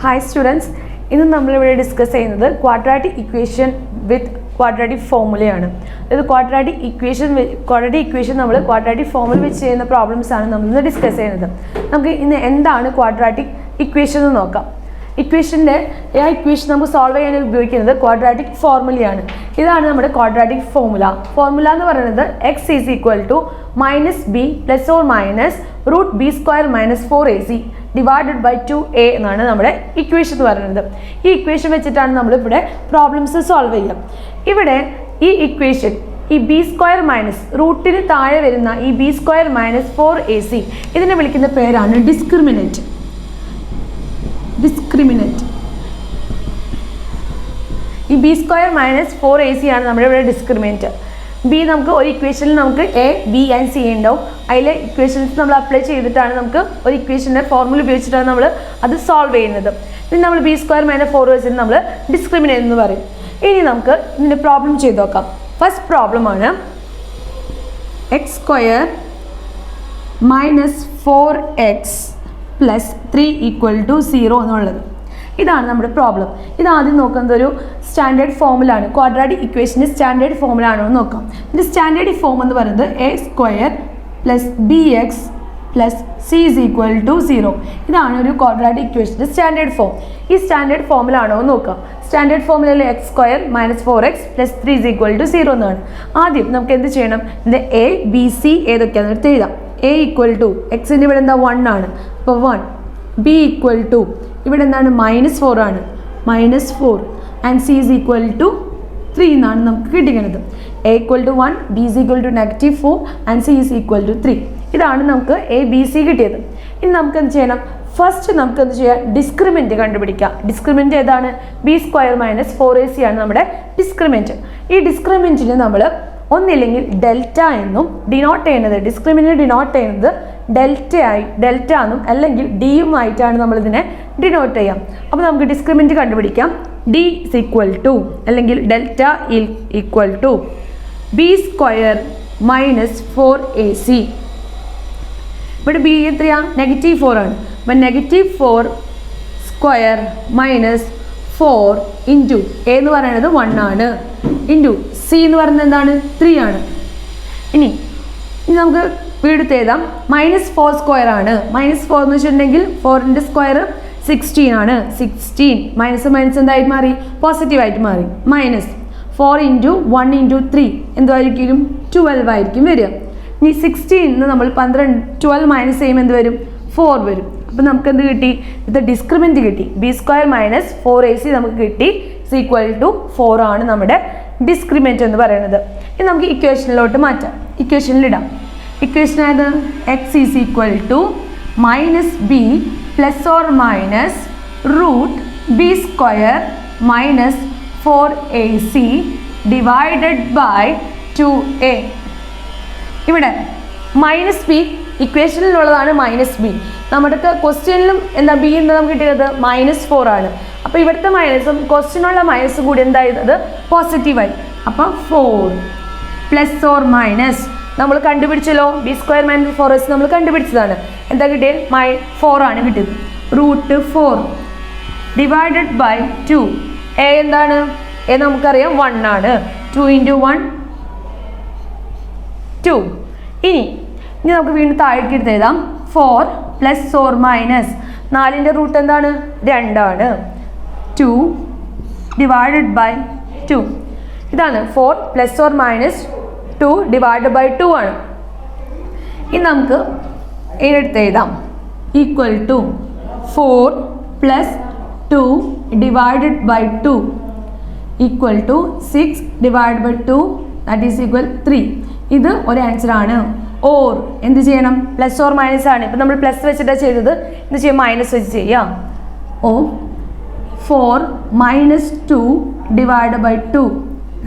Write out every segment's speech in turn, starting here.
Hi students, ഇന്ന് നമ്മൾ ഇവിടെ ഡിസ്കസ് ചെയ്യുന്നത് ക്വാഡ്രാറ്റിക് ഇക്വേഷൻ വിത്ത് ക്വാഡ്രാറ്റിക് ഫോർമുലയാണ്. അതായത് ക്വാഡ്രാറ്റിക് ഇക്വേഷൻ നമ്മൾ ക്വാഡ്രാറ്റിക് ഫോർമുല വെച്ച് ചെയ്യുന്ന പ്രോബ്ലംസ് ആണ് നമ്മൾ ഇന്ന് ഡിസ്കസ് ചെയ്യുന്നത്. നമുക്ക് ഇന്ന് എന്താണ് ക്വാഡ്രാറ്റിക് ഇക്വേഷൻ എന്ന് നോക്കാം. ഇക്വേഷൻ നമുക്ക് സോൾവ് ചെയ്യാൻ ഉപയോഗിക്കുന്നത് ക്വാഡ്രാറ്റിക് ഫോർമുലയാണ്. ഇതാണ് നമ്മുടെ ക്വാഡ്രാറ്റിക് ഫോർമുല എന്ന് പറയുന്നത് x is equal to -b plus or minus √b² - 4ac divided by 2a എന്നാണ് നമ്മുടെ ഇക്വേഷൻ എന്ന് പറയുന്നത്. ഈ ഇക്വേഷൻ വെച്ചിട്ടാണ് നമ്മളിവിടെ പ്രോബ്ലംസ് സോൾവ് ചെയ്യുക. ഇവിടെ ഈ ഇക്വേഷൻ ഈ b² മൈനസ് റൂട്ടിന് താഴെ വരുന്ന ഈ b² - 4ac ഇതിനെ വിളിക്കുന്ന പേരാണ് ഡിസ്ക്രിമിനന്റ്. ഈ b² - 4ac ആണ് നമ്മുടെ ഇവിടെ ഡിസ്ക്രിമിനന്റ്. ബി നമുക്ക് ഒരു ഇക്വേഷനിൽ നമുക്ക് എ ബി ആൻഡ് സി ഉണ്ടാവും. അതിലെ ഇക്വേഷൻസ് നമ്മൾ അപ്ലൈ ചെയ്തിട്ടാണ് നമുക്ക് ഒരു ഇക്വേഷൻ്റെ ഫോർമുല ഉപയോഗിച്ചിട്ടാണ് നമ്മൾ അത് സോൾവ് ചെയ്യുന്നത്. ഇനി നമ്മൾ b² - 4 വെച്ചിട്ട് നമ്മൾ ഡിസ്ക്രിമിനന്റ് എന്ന് പറയും. ഇനി നമുക്ക് ഇതിൻ്റെ പ്രോബ്ലം ചെയ്ത് നോക്കാം. ഫസ്റ്റ് പ്രോബ്ലം ആണ് x² - 4x + 3 = 0 എന്നുള്ളത്. ഇതാണ് നമ്മുടെ പ്രോബ്ലം. ഇത് ആദ്യം നോക്കുന്നത് ഒരു സ്റ്റാൻഡേർഡ് ഫോമിലാണ്. ക്വാഡ്രാറ്റിക് ഇക്വേഷൻ്റെ സ്റ്റാൻഡേർഡ് ഫോമിലാണോ എന്ന് നോക്കാം. ഇതിൻ്റെ സ്റ്റാൻഡേർഡ് ഫോം എന്ന് പറയുന്നത് a² + bx + c = 0. ഇതാണ് ഒരു ക്വാഡ്രാറ്റിക് ഇക്വേഷൻ്റെ സ്റ്റാൻഡേർഡ് ഫോം. ഈ സ്റ്റാൻഡേർഡ് ഫോമിലാണോ എന്ന് നോക്കാം. സ്റ്റാൻഡേർഡ് ഫോമിൽ x² - 4x + 3 = 0 എന്നാണ്. ആദ്യം നമുക്ക് എന്ത് ചെയ്യണം? ഇതിൻ്റെ a b c ഏതൊക്കെയാണെന്ന് എടുത്ത് എഴുതാം. a = എക്സിൻ്റെ ഇവിടെ എന്താ 1 ആണ്, അപ്പോൾ 1. b = ഇവിടെ എന്താണ് -4 ആണ്, -4 ആൻഡ് c = 3 എന്നാണ് നമുക്ക് കിട്ടിക്കുന്നത്. a = 1, b -4 and c = 3. ഇതാണ് നമുക്ക് a b c കിട്ടിയത്. ഇനി നമുക്ക് എന്ത് ചെയ്യണം? ഫസ്റ്റ് നമുക്ക് എന്ത് ചെയ്യാം? ഡിസ്ക്രിമിനന്റ് കണ്ടുപിടിക്കാം. ഡിസ്ക്രിമിനന്റ് ഏതാണ്? b² - 4ac ആണ് നമ്മുടെ ഡിസ്ക്രിമിനന്റ്. ഈ ഡിസ്ക്രിമിനന്റിന് നമ്മൾ ഒന്നില്ലെങ്കിൽ ഡെൽറ്റ എന്നും ഡിനോട്ട് ചെയ്യുന്നത്, ഡിസ്ക്രിമിനന്റ് ഡിനോട്ട് ചെയ്യുന്നത് ഡെൽറ്റ എന്നും അല്ലെങ്കിൽ ഡിയുമായിട്ടാണ് നമ്മളിതിനെ ഡിനോട്ട് ചെയ്യാം. അപ്പോൾ നമുക്ക് ഡിസ്ക്രിമിനന്റ് കണ്ടുപിടിക്കാം. d = അല്ലെങ്കിൽ ഡെൽറ്റ = b² - 4ac. ഇവിടെ b എത്രയാ? -4 ആണ്. അപ്പം -4² - 4 ഇൻറ്റു a എന്ന് പറയുന്നത് 1 ആണ്, ഇൻറ്റു c എന്ന് പറയുന്നത് എന്താണ്? 3 ആണ്. ഇനി നമുക്ക് വീടെടുത്ത് എഴുതാം. -4² ആണ്. -4 എന്ന് വെച്ചിട്ടുണ്ടെങ്കിൽ 4ൻ്റെ സ്ക്വയർ 16 ആണ്. 16 മൈനസ് എന്തായിട്ട് മാറി? പോസിറ്റീവായിട്ട് മാറി. -4 × 1 × 3 എന്തായിരിക്കും? 12 ആയിരിക്കും വരിക. ഇനി 16 നമ്മൾ 12 മൈനസ് ചെയ്യുമ്പോൾ എന്ത് വരും? 4 വരും. അപ്പം നമുക്ക് എന്ത് കിട്ടി? ഇത് ഡിസ്ക്രിമിനന്റ് കിട്ടി. b² - 4ac നമുക്ക് കിട്ടി. = 4 ആണ് നമ്മുടെ ഡിസ്ക്രിമിനന്റ് എന്ന് പറയുന്നത്. ഇനി നമുക്ക് ഇക്വേഷനിലോട്ട് മാറ്റാം. ഇക്വേഷനിലിടാം. ഇക്വേഷൻ ആയത് x = -b + or -√b² - 4ac divided by 2a. ഇവിടെ -b ഇക്വേഷനിലുള്ളതാണ് -b. നമ്മുടെ ക്വസ്റ്റ്യനിലും എന്താ b എന്താ നമുക്ക് കിട്ടിയത്? -4 ആണ്. അപ്പോൾ ഇവിടുത്തെ മൈനസും ക്വസ്റ്റ്യനുള്ള മൈനസും കൂടി എന്തായത്? പോസിറ്റീവായി. അപ്പം 4 + or - നമ്മൾ കണ്ടുപിടിച്ചല്ലോ, b² - 4ac നമ്മൾ കണ്ടുപിടിച്ചതാണ്. എന്താ കിട്ടിയത്? 4 ആണ് കിട്ടിയത്. √4 ഡിവൈഡഡ് ബൈ 2. a എന്താണ്? a നമുക്കറിയാം 1 ആണ്. 2 × 1 2. ഇനി നമുക്ക് വീണ്ടും താഴേക്ക് എടുത്ത് എഴുതാം. 4 + or - 4ൻ്റെ റൂട്ട് എന്താണ്? 2 ആണ്. 2 ഡിവൈഡഡ് ബൈ 2. ഇതാണ് 4 + or - 2 ഡിവൈഡഡ് ബൈ 2 ആണ്. ഇനി നമുക്ക് എടുത്ത് എഴുതാം. = 4 + 2 ഡിവൈഡഡ് ബൈ 2 = 6 ഡിവൈഡ് ബൈ 2 = 3. ഇത് ഒരു ആൻസർ ആണ്. ഓർ എന്ത് ചെയ്യണം? + or - ആണ്. ഇപ്പം നമ്മൾ പ്ലസ് വെച്ചിട്ടാണ് ചെയ്തത്. എന്ത് ചെയ്യാം? മൈനസ് വെച്ച് ചെയ്യാം. ഓ 4 - 2 ഡിവൈഡ് ബൈ 2 =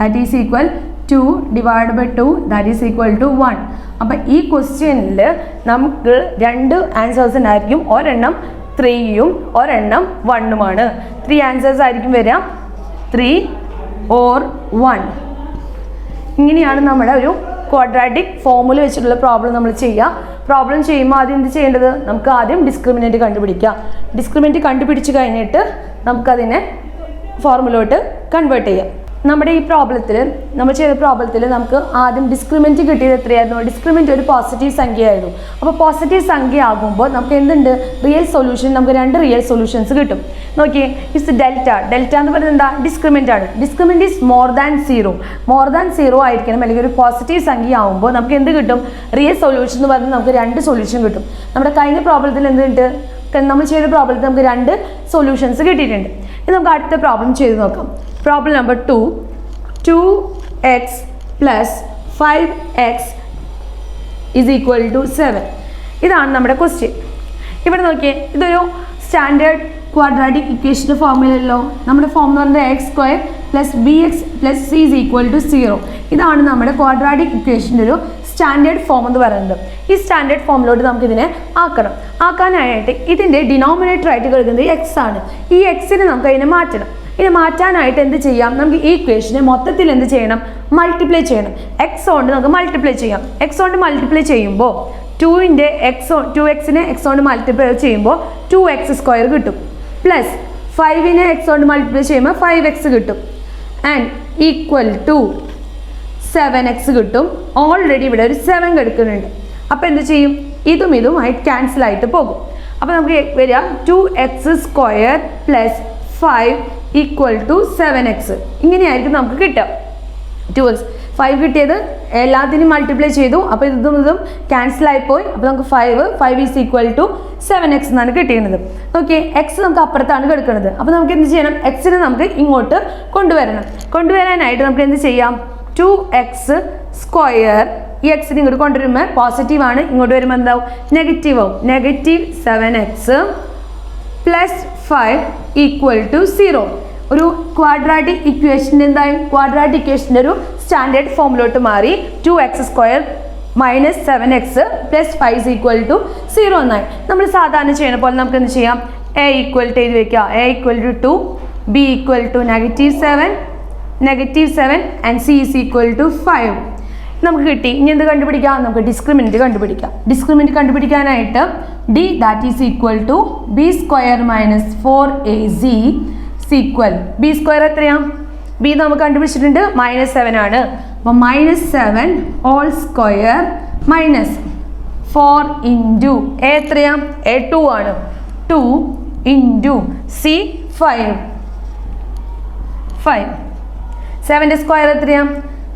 2 ഡിവൈഡ് ബൈ 2 = 1. അപ്പം ഈ ക്വസ്റ്റ്യനിൽ നമുക്ക് 2 ആൻസേഴ്സ് ഉണ്ടായിരിക്കും. ഒരെണ്ണം 3യും ഒരെണ്ണം 1ഉമാണ്. 3 ആൻസേഴ്സ് ആയിരിക്കും വരിക. 3 or 1. ഇങ്ങനെയാണ് നമ്മുടെ ഒരു ക്വാഡ്രാറ്റിക് ഫോമുല വെച്ചിട്ടുള്ള പ്രോബ്ലം നമ്മൾ ചെയ്യുക. പ്രോബ്ലം ചെയ്യുമ്പോൾ ആദ്യം എന്ത് ചെയ്യേണ്ടത്? നമുക്ക് ആദ്യം ഡിസ്ക്രിമിനൻറ്റ് കണ്ടുപിടിക്കാം. ഡിസ്ക്രിമിനൻറ്റ് കണ്ടുപിടിച്ച് കഴിഞ്ഞിട്ട് നമുക്കതിനെ ഫോർമുലോട്ട് കൺവേർട്ട് ചെയ്യാം. നമ്മുടെ ഈ പ്രോബ്ലത്തിൽ നമ്മൾ ചെയ്ത പ്രോബ്ലത്തിൽ നമുക്ക് ആദ്യം ഡിസ്ക്രിമിനൻറ്റ് കിട്ടിയത് എത്രയായിരുന്നു? ഡിസ്ക്രിമിനൻറ്റ് ഒരു പോസിറ്റീവ് സംഖ്യയായിരുന്നു. അപ്പോൾ പോസിറ്റീവ് സംഖ്യ ആകുമ്പോൾ നമുക്ക് എന്തുണ്ട്? റിയൽ സൊല്യൂഷൻ, നമുക്ക് 2 റിയൽ സൊല്യൂഷൻസ് കിട്ടും. നോക്കിയേ, ഇസ് ഡെൽറ്റ. ഡെൽറ്റ എന്ന് പറയുന്നത് എന്താ? ഡിസ്ക്രിമിനൻ്റ് ആണ്. Discriminant is more than 0. More than 0 ആയിരിക്കണം, അല്ലെങ്കിൽ ഒരു പോസിറ്റീവ് സംഖ്യ ആകുമ്പോൾ നമുക്ക് എന്ത് കിട്ടും? റിയൽ സൊല്യൂഷൻ എന്ന് പറഞ്ഞാൽ നമുക്ക് 2 സൊല്യൂഷൻ കിട്ടും. നമ്മുടെ കഴിഞ്ഞ പ്രോബ്ലത്തിൽ എന്തുണ്ട്? നമ്മൾ ചെയ്ത പ്രോബ്ലത്തിൽ നമുക്ക് 2 സൊല്യൂഷൻസ് കിട്ടിയിട്ടുണ്ട്. ഇനി നമുക്ക് അടുത്ത പ്രോബ്ലം ചെയ്ത് നോക്കാം. Problem number 2, 2x plus 5x is equal to 7. ഇതാണ് നമ്മുടെ ക്വസ്റ്റ്യൻ. ഇവിടെ നോക്കിയേ, ഇതൊരു സ്റ്റാൻഡേർഡ് ക്വാഡ്രാറ്റിക് ഇക്വേഷൻ്റെ ഫോമിലല്ലോ. നമ്മുടെ ഫോം എന്ന് പറയുന്നത് x² plus bx plus c is equal to 0. ഇതാണ് നമ്മുടെ ക്വാഡ്രാറ്റിക് ഇക്വേഷൻ്റെ ഒരു സ്റ്റാൻഡേർഡ് ഫോം എന്ന് പറയുന്നത്. ഈ സ്റ്റാൻഡേർഡ് ഫോമിലോട്ട് നമുക്കിതിനെ ആക്കാനായിട്ട് ഇതിൻ്റെ ഡിനോമിനേറ്റർ ആയിട്ട് കിടക്കുന്നത് x ആണ്. ഈ എക്സിനെ നമുക്ക് അതിനെ മാറ്റണം. ഇത് മാറ്റാനായിട്ട് എന്ത് ചെയ്യാം? നമുക്ക് ഈ ഇക്വേഷനെ മൊത്തത്തിൽ എന്ത് ചെയ്യണം? മൾട്ടിപ്ലൈ ചെയ്യണം. എക്സ് കൊണ്ട് നമുക്ക് മൾട്ടിപ്ലൈ ചെയ്യാം. എക്സ് കൊണ്ട് മൾട്ടിപ്ലൈ ചെയ്യുമ്പോൾ 2xനെ എക്സ് കൊണ്ട് മൾട്ടിപ്ലൈ ചെയ്യുമ്പോൾ 2x² കിട്ടും. പ്ലസ് 5നെ എക്സ് കൊണ്ട് മൾട്ടിപ്ലൈ ചെയ്യുമ്പോൾ 5x കിട്ടും. ആൻഡ് ഈക്വൽ ടു 7x കിട്ടും. ഓൾറെഡി ഇവിടെ ഒരു 7 കിടക്കുന്നുണ്ട്. അപ്പോൾ എന്ത് ചെയ്യും? ഇതുമായി ക്യാൻസൽ ആയിട്ട് പോകും. അപ്പോൾ നമുക്ക് വരിക 2x² plus 5 equal to 7x. ഇങ്ങനെയായിരിക്കും നമുക്ക് കിട്ടുക. 2x 5 കിട്ടിയത് എല്ലാത്തിനും മൾട്ടിപ്ലൈ ചെയ്തു. അപ്പോൾ ഇതും ക്യാൻസൽ ആയിപ്പോയി. അപ്പോൾ നമുക്ക് 5 ഈസ് ഈക്വൽ ടു 7x എന്നാണ് കിട്ടിയിരുന്നത്. ഓക്കെ, എക്സ് നമുക്ക് അപ്പുറത്താണ് കിടക്കുന്നത്. അപ്പോൾ നമുക്ക് എന്ത് ചെയ്യണം? എക്സിനെ നമുക്ക് ഇങ്ങോട്ട് കൊണ്ടുവരാനായിട്ട് നമുക്ക് എന്ത് ചെയ്യാം? 2x² ഈ എക്സിന് ഇങ്ങോട്ട് കൊണ്ടുവരുമ്പോൾ പോസിറ്റീവ് ആണ്, ഇങ്ങോട്ട് വരുമ്പോൾ എന്താവും? നെഗറ്റീവ് ആവും. Negative 7x plus 5 equal to 0. ഒരു ക്വാഡ്രാറ്റിക് ഇക്വേഷൻ്റെ എന്തായി? ക്വാഡ്രാറ്റിക് ഇക്വേഷൻ്റെ ഒരു സ്റ്റാൻഡേർഡ് ഫോമിലോട്ട് മാറി. 2x² minus 7x plus 5 equal to 0 എന്നായി. നമ്മൾ സാധാരണ ചെയ്യുന്ന പോലെ നമുക്ക് എന്ത് ചെയ്യാം? a ഈക്വൽ ടു എഴുതി വയ്ക്കുക. a equal to 2, b equal to -7 and c is equal to 5. നമുക്ക് കിട്ടി. ഇനി എന്ത് കണ്ടുപിടിക്കാം? നമുക്ക് ഡിസ്ക്രിമിനൻറ്റ് കണ്ടുപിടിക്കാം. ഡിസ്ക്രിമിനൻറ്റ് കണ്ടുപിടിക്കാനായിട്ട് d that is equal to b² minus 4ac equal b² എത്രയാണ്? b നമുക്ക് കണ്ടുപിടിച്ചിട്ടുണ്ട്, -7 ആണ്. അപ്പോൾ -7 whole square minus 4 into a എത്രയാണ്? a 2 ആണ്. 2 ഇൻറ്റു c 5. 7ൻ്റെ സ്ക്വയർ എത്രയാണ്?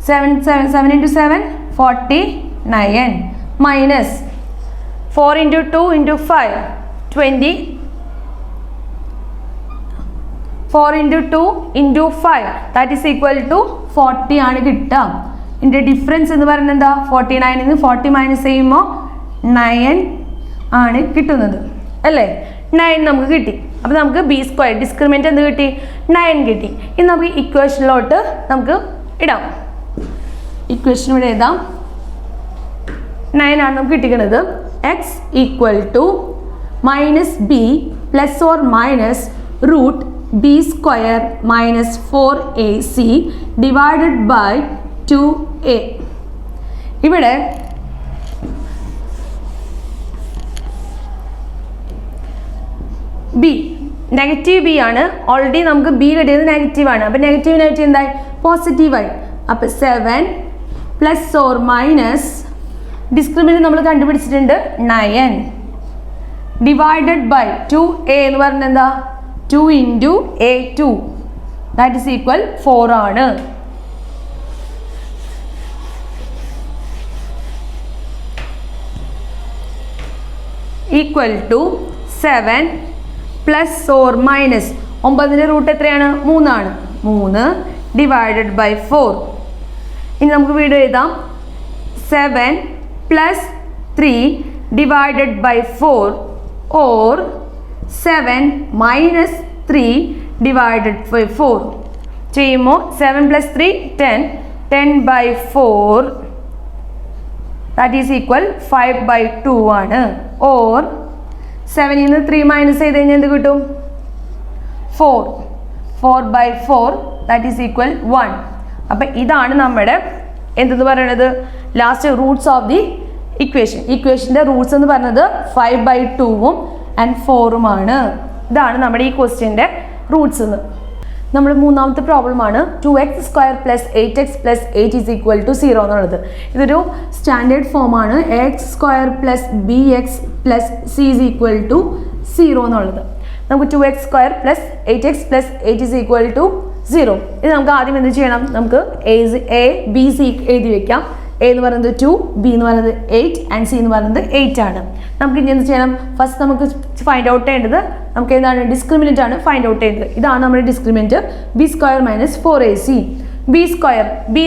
7 into 7 49 minus 4 into 2 into 5 20. 4 into 2 into 5 that is equal to 40 ആണ് കിട്ടുക. ഇതിൻ്റെ ഡിഫറൻസ് എന്ന് പറയുന്നത് എന്താ? 49 നിന്ന് 40 മൈനസ് ചെയ്യുമ്പോൾ 9 ആണ് കിട്ടുന്നത് അല്ലേ? 9 നമുക്ക് കിട്ടി. അപ്പോൾ നമുക്ക് b² ഡിസ്ക്രിമിനൻറ്റ് എന്ത് കിട്ടി? 9 കിട്ടി. ഇനി നമുക്ക് ഇക്വേഷനിലോട്ട് നമുക്ക് ഇടാം. ഇക്വേഷൻ ഇവിടെ എഴുതാം. 9 ആണ് നമുക്ക് കിട്ടിക്കുന്നത്. x equal to -b plus or minus root b² minus 4ac divided by 2a. ഇവിടെ b നെഗറ്റീവ് b ആണ്. ഓൾറെഡി നമുക്ക് b കിട്ടിയത് നെഗറ്റീവാണ്. അപ്പോൾ നെഗറ്റീവ് എന്തായി? പോസിറ്റീവായി. അപ്പോൾ 7 പ്ലസ് ഓർ മൈനസ് ഡിസ്ക്രിമിനൻറ്റ് നമ്മൾ കണ്ടുപിടിച്ചിട്ടുണ്ട് 9 ഡിവൈഡഡ് ബൈ 2a എന്ന് പറഞ്ഞാൽ എന്താ? 2 into a2 that is equal 4 ആണ്. Equal to 7 plus or minus 9ൻ്റെ റൂട്ട് എത്രയാണ്? 3 ആണ്. 3 ഡിവൈഡഡ് ബൈ 4. ഇനി നമുക്ക് വീണ്ടും എഴുതാം. 7 plus 3 divided by 4 or 7 minus 3 divided by 4 ചെയ്യുമ്പോൾ 7 plus 3 10 by 4 that is equal 5/2 ആണ്. ഓർ 7 നിന്ന് 3 മൈനസ് ചെയ്ത് കഴിഞ്ഞാൽ എന്ത് കിട്ടും? 4/4 ദാറ്റ് ഈസ് ഈക്വൽ 1. അപ്പം ഇതാണ് നമ്മുടെ എന്തെന്ന് പറയണത് ലാസ്റ്റ് റൂട്ട്സ് ഓഫ് ദി ഇക്വേഷൻ്റെ റൂട്ട്സ് എന്ന് പറയുന്നത് 5/2 ആൻഡ് 4 ഇതാണ് നമ്മുടെ ഈ ക്വസ്റ്റ്യൻ്റെ റൂട്ട്സ് എന്ന്. നമ്മൾ മൂന്നാമത്തെ പ്രോബ്ലമാണ് 2x² + 8x + 8 = 0 എന്നുള്ളത്. ഇതൊരു സ്റ്റാൻഡേർഡ് ഫോമാണ് ax² + bx + c = 0 എന്നുള്ളത്. നമുക്ക് 2x² + 8x + 8 = 0. ഇത് നമുക്ക് ആദ്യം എന്ത് ചെയ്യണം, നമുക്ക് a b c എഴുതി വെക്കാം. a എന്ന് പറയുന്നത് 2, b എന്ന് പറയുന്നത് 8 ആൻഡ് c എന്ന് പറയുന്നത് 8 ആണ്. നമുക്ക് ഇനി എന്ത് ചെയ്യണം, ഫസ്റ്റ് നമുക്ക് ഫൈൻഡ് ഔട്ട് ചെയ്യേണ്ടത് നമുക്ക് എന്താണ് ഡിസ്ക്രിമിനൻ്റ് ആണ് ഫൈൻഡ് ഔട്ട് ചെയ്യേണ്ടത്. ഇതാണ് നമ്മുടെ ഡിസ്ക്രിമിനൻ്റ് b² - 4ac. b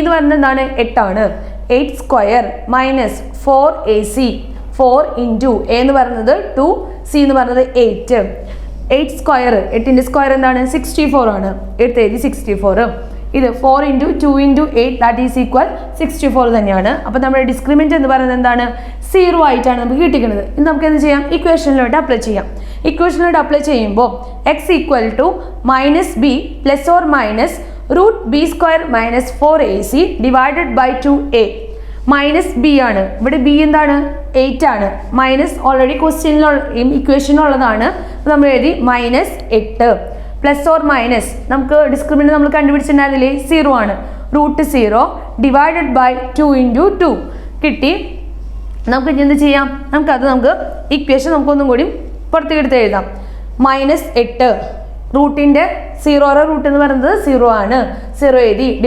എന്ന് പറയുന്നത് എന്താണ് 8 ആണ്. 8² - 4ac 4 × a എന്ന് പറയുന്നത് 2, c എന്ന് പറയുന്നത് 8. 8² 8ൻ്റെ സ്ക്വയർ എന്താണ് 64 ആണ്. എടുത്ത് എഴുതി 64. ഇത് 4 × 2 × 8 ദാറ്റ് ഈസ് ഈക്വൽ 64 തന്നെയാണ്. അപ്പോൾ നമ്മുടെ ഡിസ്ക്രിമിനൻ്റ് എന്ന് പറയുന്നത് എന്താണ് 0 ആയിട്ടാണ് നമുക്ക് കിട്ടിക്കുന്നത്. ഇത് നമുക്ക് എന്ത് ചെയ്യാം, ഇക്വേഷനിലോട്ട് അപ്ലൈ ചെയ്യാം. ഇക്വേഷനിലോട്ട് അപ്ലൈ ചെയ്യുമ്പോൾ x = -b ± √b² - 4ac / 2a. -b ആണ്. ഇവിടെ b എന്താണ് 8 ആണ്. മൈനസ് ഓൾറെഡി ഇക്വേഷനിലുള്ളതാണ്. അപ്പോൾ നമ്മൾ എഴുതി -8 ± നമുക്ക് ഡിസ്ക്രിമിനൻ്റ് നമ്മൾ കണ്ടുപിടിച്ചിട്ടുണ്ടായിരുന്നില്ലേ 0 ആണ്. √0 / 2 × 2 കിട്ടി. നമുക്ക് ഇനി എന്ത് ചെയ്യാം, നമുക്ക് ഇക്വേഷൻ നമുക്കൊന്നും കൂടി പുറത്തേക്ക് എടുത്ത് എഴുതാം. -8 റൂട്ടിൻ്റെ 0 റൂട്ട് എന്ന് പറയുന്നത് 0 ആണ്. 0 എഴുതി /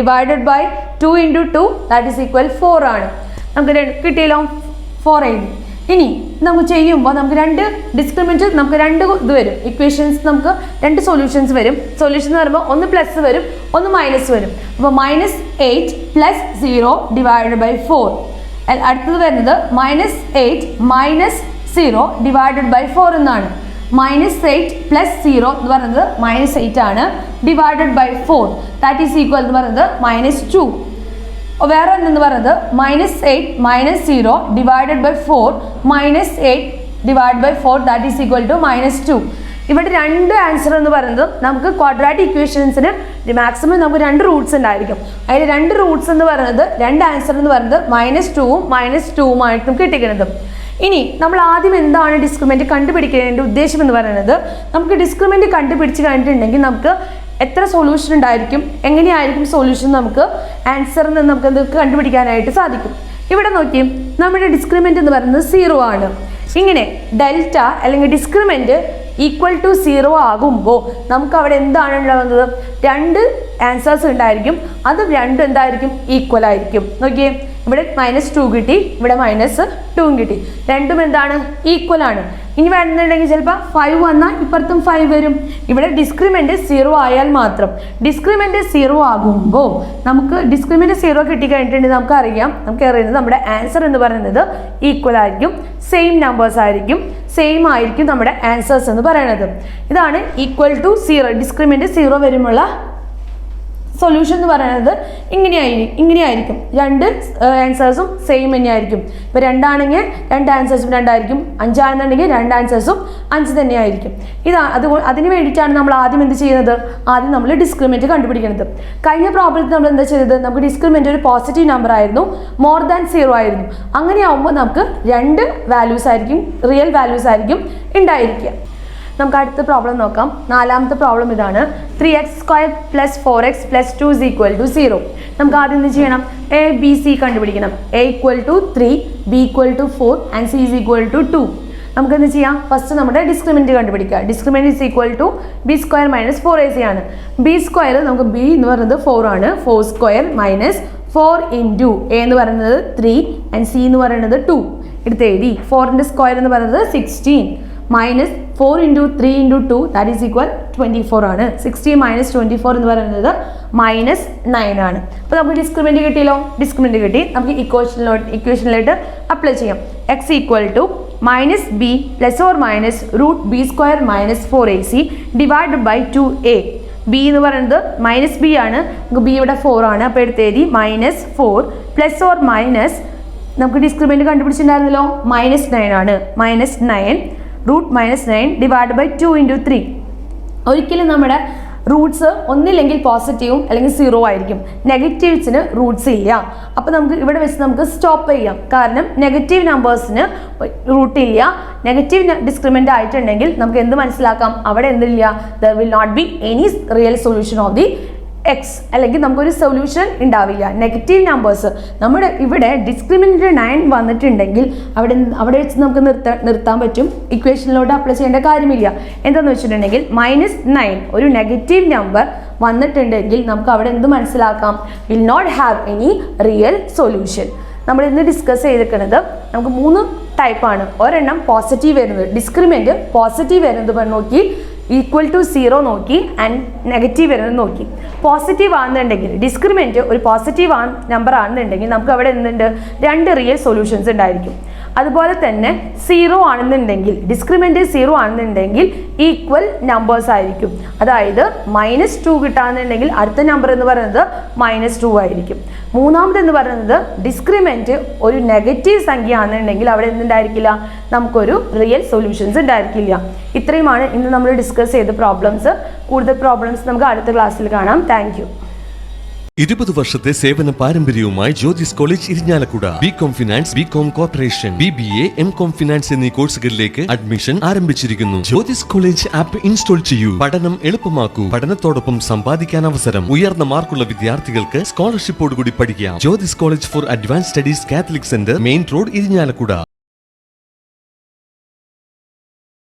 2 × 2 ദാറ്റ് ഈസ് ഈക്വൽ 4 ആണ്. നമുക്ക് കിട്ടിയല്ലോ 4 എഴുതി. ഇനി നമുക്ക് ചെയ്യുമ്പോൾ നമുക്ക് രണ്ട് ഡിസ്ക്രിമിനൻ്റ് നമുക്ക് രണ്ട് ഇത് വരും ഇക്വേഷൻസ്, നമുക്ക് രണ്ട് സൊല്യൂഷൻസ് വരും. സൊല്യൂഷൻ എന്ന് പറയുമ്പോൾ ഒന്ന് പ്ലസ് വരും, ഒന്ന് മൈനസ് വരും. അപ്പോൾ -8 + 0 / 4. അടുത്തത് വരുന്നത് -8 - 0 / 4 എന്നാണ്. -8 + 0 എന്ന് പറയുന്നത് -8 ആണ്. / 4 ദാറ്റ് ഈസ് ഈക്വൽ എന്ന് പറയുന്നത് -2. വേറെ ഒന്നെന്ന് പറയുന്നത് -8 - 0 / 4 -8 / 4 ദാറ്റ് ഈസ് ഈക്വൽ ടു -2. ഇവിടെ രണ്ട് ആൻസർ എന്ന് പറയുന്നത് നമുക്ക് ക്വാഡ്രാറ്റിക് ഇക്വേഷൻസിന് മാക്സിമം നമുക്ക് 2 റൂട്ട്സ് ഉണ്ടായിരിക്കും. അതിൽ 2 റൂട്ട്സ് എന്ന് പറയുന്നത് 2 ആൻസർ എന്ന് പറയുന്നത് -2ഉം -2ഉം ആയിട്ടും കിട്ടിക്കുന്നത്. ഇനി നമ്മൾ ആദ്യം എന്താണ് ഡിസ്ക്രിമിനൻ്റ് കണ്ടുപിടിക്കേണ്ട ഉദ്ദേശം എന്ന് പറയുന്നത്, നമുക്ക് ഡിസ്ക്രിമിനൻ്റ് കണ്ടുപിടിച്ച് കഴിഞ്ഞിട്ടുണ്ടെങ്കിൽ നമുക്ക് എത്ര സൊല്യൂഷൻ ഉണ്ടായിരിക്കും, എങ്ങനെയായിരിക്കും സൊല്യൂഷൻ, നമുക്ക് ആൻസറിൽ നിന്ന് നമുക്ക് കണ്ടുപിടിക്കാനായിട്ട് സാധിക്കും. ഇവിടെ നോക്കി, നമ്മുടെ ഡിസ്ക്രിമിനൻ്റ് എന്ന് പറയുന്നത് 0 ആണ്. ഇങ്ങനെ ഡെൽറ്റ അല്ലെങ്കിൽ ഡിസ്ക്രിമിനൻ്റ് = 0 ആകുമ്പോൾ നമുക്ക് അവിടെ എന്താണ് ഉണ്ടാകുന്നത്, 2 ആൻസേഴ്സ് ഉണ്ടായിരിക്കും. അത് രണ്ടും എന്തായിരിക്കും, ഈക്വൽ ആയിരിക്കും. നോക്കിയേ, ഇവിടെ -2 കിട്ടി, ഇവിടെ -2 കിട്ടി. രണ്ടും എന്താണ്, ഈക്വൽ ആണ്. ഇനി വേണമെന്നുണ്ടെങ്കിൽ ചിലപ്പോൾ 5 വന്നാൽ ഇപ്പുറത്തും 5 വരും. ഇവിടെ ഡിസ്ക്രിമിനൻ്റ് 0 ആയാൽ മാത്രം. ഡിസ്ക്രിമിനൻ്റ് 0 ആകുമ്പോൾ നമുക്ക് ഡിസ്ക്രിമിനൻ്റ് 0 കിട്ടിക്കഴിഞ്ഞിട്ടുണ്ടെങ്കിൽ നമുക്ക് അറിയുന്നത് നമ്മുടെ ആൻസർ എന്ന് പറയുന്നത് ഈക്വൽ ആയിരിക്കും, സെയിം നമ്പേഴ്സ് ആയിരിക്കും, സെയിം ആയിരിക്കും നമ്മുടെ ആൻസേഴ്സ് എന്ന് പറയുന്നത്. ഇതാണ് = 0. ഡിസ്ക്രിമിനൻ്റ് 0 വരുമുള്ള സൊല്യൂഷൻ എന്ന് പറയുന്നത് ഇങ്ങനെയായിരിക്കും. 2 ആൻസേഴ്സും സെയിം തന്നെയായിരിക്കും. ഇപ്പോൾ 2 ആണെങ്കിൽ 2 ആൻസേഴ്സും 2 ആയിരിക്കും. 5 ആണെന്നുണ്ടെങ്കിൽ 2 ആൻസേഴ്സും 5 തന്നെയായിരിക്കും. അതിന് വേണ്ടിയിട്ടാണ് നമ്മൾ ആദ്യം എന്ത് ചെയ്യുന്നത്, ആദ്യം നമ്മൾ ഡിസ്ക്രിമിനൻ്റ് കണ്ടുപിടിക്കുന്നത്. കഴിഞ്ഞ പ്രോബ്ലത്തിൽ നമ്മൾ എന്താ ചെയ്തത്, നമുക്ക് ഡിസ്ക്രിമിനൻ്റ് ഒരു പോസിറ്റീവ് നമ്പർ ആയിരുന്നു, മോർ ദാൻ 0 ആയിരുന്നു. അങ്ങനെയാവുമ്പോൾ നമുക്ക് 2 വാല്യൂസ് ആയിരിക്കും, റിയൽ വാല്യൂസ് ആയിരിക്കും ഉണ്ടായിരിക്കുക. നമുക്ക് അടുത്ത പ്രോബ്ലം നോക്കാം. നാലാമത്തെ പ്രോബ്ലം ഇതാണ്. 3x² + 4x + 2 = 0. നമുക്ക് ആദ്യം എന്ത് ചെയ്യണം, a b c കണ്ടുപിടിക്കണം. a = 3, b = 4 and c = 2. നമുക്ക് എന്ത് ചെയ്യാം, ഫസ്റ്റ് നമ്മുടെ ഡിസ്ക്രിമിനൻ്റ് കണ്ടുപിടിക്കുക. ഡിസ്ക്രിമിനൻ്റ് = b² - 4ac ആണ്. b² നമുക്ക് b എന്ന് പറയുന്നത് 4 ആണ്. 4² - 4 × a എന്ന് പറയുന്നത് 3 ആൻഡ് c എന്ന് പറയുന്നത് 2. എടുത്ത് എഴുതി. 4ൻ്റെ സ്ക്വയർ എന്ന് പറയുന്നത് 16 -4 × 3 × 2 ദാറ്റ് ഈസ് ഈക്വൽ 24 ആണ്. 16 - 24 എന്ന് പറയുന്നത് -9 ആണ്. അപ്പോൾ നമുക്ക് ഡിസ്ക്രിമിനൻ്റ് കിട്ടിയല്ലോ. ഡിസ്ക്രിമിനൻ്റ് കിട്ടി. നമുക്ക് ഇക്വേഷനിലോട്ട് അപ്ലൈ ചെയ്യാം. x = -b ± √b² - 4ac / 2a. b എന്ന് പറയുന്നത് -b ആണ്. നമുക്ക് b ഇവിടെ 4 ആണ്. അപ്പോൾ എടുത്ത് എഴുതി -4 ± നമുക്ക് ഡിസ്ക്രിമിനൻ്റ് കണ്ടുപിടിച്ചിട്ടുണ്ടായിരുന്നല്ലോ, -9 ആണ്. -9 √-9 / 2 × 3. ഒരിക്കലും നമ്മുടെ റൂട്ട്സ് ഒന്നില്ലെങ്കിൽ പോസിറ്റീവും അല്ലെങ്കിൽ 0 ആയിരിക്കും. നെഗറ്റീവ്സിന് റൂട്ട്സ് ഇല്ല. അപ്പോൾ അപ്പോൾ നമുക്ക് ഇവിടെ വെച്ച് നമുക്ക് സ്റ്റോപ്പ് ചെയ്യാം. കാരണം നെഗറ്റീവ് നമ്പേഴ്സിന് റൂട്ടില്ല. നെഗറ്റീവ് ഡിസ്ക്രിമിനൻ്റ് ആയിട്ടുണ്ടെങ്കിൽ നമുക്ക് എന്ത് മനസ്സിലാക്കാം, അവിടെ എന്തില്ല, there will not be any real solution of the x, അല്ലെങ്കിൽ നമുക്കൊരു സൊല്യൂഷൻ ഉണ്ടാവില്ല. നെഗറ്റീവ് നമ്പേഴ്സ് നമ്മുടെ ഇവിടെ ഡിസ്ക്രിമിനൻ്റ് 9 വന്നിട്ടുണ്ടെങ്കിൽ അവിടെ വെച്ച് നമുക്ക് നിർത്താൻ പറ്റും. ഇക്വേഷനിലോട്ട് അപ്ലൈ ചെയ്യേണ്ട കാര്യമില്ല. എന്താണെന്ന് വെച്ചിട്ടുണ്ടെങ്കിൽ -9 ഒരു നെഗറ്റീവ് നമ്പർ വന്നിട്ടുണ്ടെങ്കിൽ നമുക്ക് അവിടെ എന്ത് മനസ്സിലാക്കാം, will not have any real solution. നമ്മൾ ഇന്ന് ഡിസ്കസ് ചെയ്തിരിക്കുന്നത് നമുക്ക് 3 ടൈപ്പാണ്. ഒരെണ്ണം പോസിറ്റീവ് വരുന്നത്, ഡിസ്ക്രിമിനൻ്റ് പോസിറ്റീവ് വരുന്നത് നോക്കി, ഈക്വൽ ടു 0 നോക്കി, ആൻഡ് നെഗറ്റീവ് വരുന്നത് നോക്കി. പോസിറ്റീവ് ആണെന്നുണ്ടെങ്കിൽ ഡിസ്ക്രിമിനൻ്റ് ഒരു പോസിറ്റീവ് നമ്പർ ആണെന്നുണ്ടെങ്കിൽ നമുക്ക് അവിടെ എന്തുണ്ട്, 2 റിയൽ സൊല്യൂഷൻസ് ഉണ്ടായിരിക്കും. അതുപോലെ തന്നെ 0 ആണെന്നുണ്ടെങ്കിൽ ഡിസ്ക്രിമിനൻ്റ് 0 ആണെന്നുണ്ടെങ്കിൽ ഈക്വൽ നമ്പേഴ്സ് ആയിരിക്കും. അതായത് -2 കിട്ടുകയാണെന്നുണ്ടെങ്കിൽ അടുത്ത നമ്പർ എന്ന് പറയുന്നത് -2 ആയിരിക്കും. മൂന്നാമതെന്ന് പറയുന്നത് ഡിസ്ക്രിമിനൻ്റ് ഒരു നെഗറ്റീവ് സംഖ്യ ആണെന്നുണ്ടെങ്കിൽ അവിടെ എന്തുണ്ടായിരിക്കില്ല, നമുക്കൊരു റിയൽ സൊല്യൂഷൻസ് ഉണ്ടായിരിക്കില്ല. ഇത്രയുമാണ് ഇന്ന് നമ്മൾ ഡിസ്കസ് ചെയ്ത പ്രോബ്ലംസ്. കൂടുതൽ പ്രോബ്ലംസ് നമുക്ക് അടുത്ത ക്ലാസ്സിൽ കാണാം. Thank you. 20 വർഷത്തെ സേവന പാരമ്പര്യവുമായി Jyothis college Irinjalakuda. BCom finance, BCom corporation, BBA, MCOM finance എന്നീ കോഴ്സുകളിലേക്ക് അഡ്മിഷൻ ആരംഭിച്ചിരിക്കുന്നു. ജ്യോതിസ് കോളേജ് ആപ്പ് ഇൻസ്റ്റാൾ ചെയ്യൂ. പഠനം എളുപ്പമാക്കൂ. പഠനത്തോടൊപ്പം സമ്പാദിക്കാൻ അവസരം. ഉയർന്ന മാർക്കുള്ള വിദ്യാർത്ഥികൾക്ക് സ്കോളർഷിപ്പോടുകൂടി പഠിക്കാം. Jyothis college four advance studies, Catholic centre, main road, Irinjalakuda.